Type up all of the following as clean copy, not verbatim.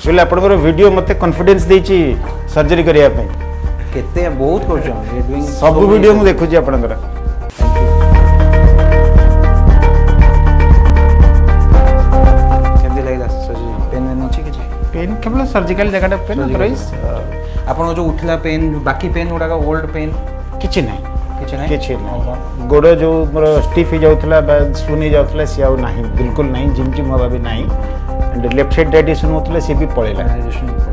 actually आपनकर video मते confidence देछि सर्जरी करिया पई केते बहुत कर सब वीडियो मु देखुछि आपनकर केते लागला सर्जरी पेन में अछि कि पेन केवल सर्जिकल जगह पेन अदरवाइज आपण जो उठला पेन बाकी पेन गुडा ओल्ड पेन किछि नै किछि नहीं गोड़ जो मोर स्टिफ हो जाउथला बा सुनी जाउथला से आउ नाही बिल्कुल नहीं जिम हवा भी नहीं एंड लेफ्ट साइड डायजेशन होतले से भी पळेला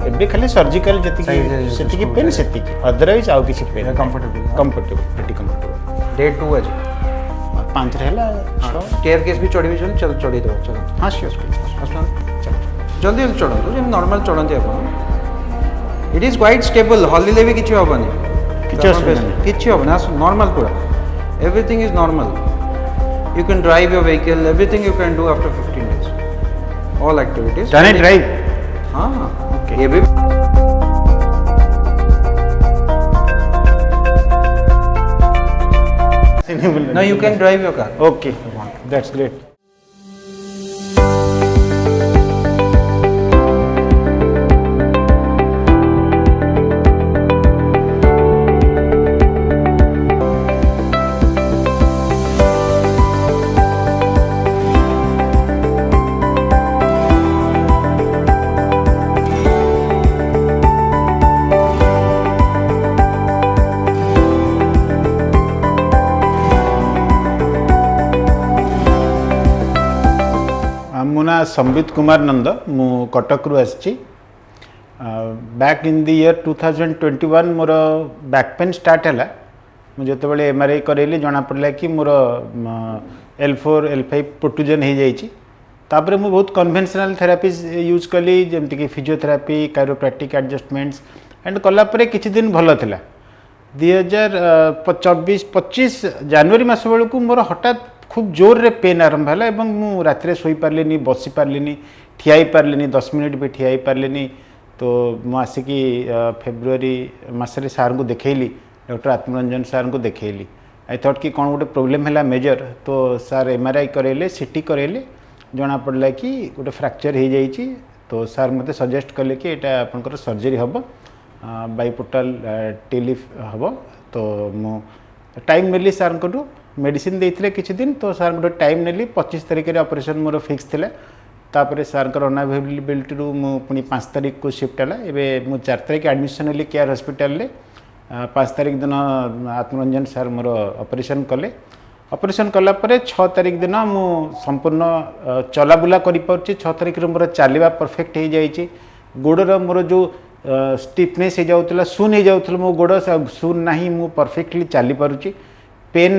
एबे खाली सर्जिकल जति की पेन सेति अदरवाइज आउ किछि pain comfortable very comfortable day 2 आज 5 रहला स्टेयर केस भी चढ़ी चल चढ़ी दो चलो हां श्योर जल्दी चढ़ो जे नॉर्मल चढ़ंती आपण इट इज क्वाइट स्टेबल हॉलीले भी किछि होबनी किछि होबना नॉर्मल पूरा everything is normal you can drive your vehicle everything you can do after 15 days all activities can I drive हां ओके ये भी no you can drive your car okay that's great मो ना संबित कुमार नंद मु कटक रु आसी back in the year 2021 more back pain start है मुझे जो एमआरआई करेली जना पड़ा कि मोर L4 L5 प्रोट्रूजन हो जाइए तापर मु बहुत कन्वेंशनल थेरापीज यूज कली जमती कि फिजियोथेरापी कायरोप्रैक्टिक एडजस्टमेंट्स एंड कलापर किछि दिन भल था 2024-25 जनवरी मस बेलू मोर हठात खूब जोर रे पेन आरंभ है और मु रात शोई पार्लिनी बसी पार्लिनी ठिया पार्लिनी 10 मिनट भी ठिया पार्लिनी तो मु आसिकी फेब्रुआरी मसरे सार को देखली डॉक्टर आत्मरंजन सार को देखली आई थॉट कि कौन गोटे प्रोब्लेम है मेजर तो सार एमआरआई करेले सीटी करेले जना पड़ा कि गोटे फ्रैक्चर हो जाइए तो सार मते सजेस्ट कले कि एटा आपनकर सर्जरी हम बाइपोर्टल टेलिफ हम तो मु टाइम मिली सार को मेडिसिन देते किछि दिन तो सार गोटे टाइम नेली 25 तारिख रे ऑपरेशन मोर फिक्स थिला तापर सार अनअवेलेबिलिटी रु मु पुनी 5 तारिख को शिफ्ट हला एबे मु 4 तारिख एडमिशन हेली केयर हॉस्पिटल ले 5 तारिख दिन आत्मरंजन सार मोर ऑपरेशन कला परे 6 तारिख दिन मु संपूर्ण चलाबुला करि परछि 6 तारिख रे मोर चालिबा परफेक्ट हो जाइछि गोडर मोर जो स्टिफनेस हो जाउतला सुन हो जाउतला मो गोड सुन नाही मु परफेक्टली चली पारुछि पेन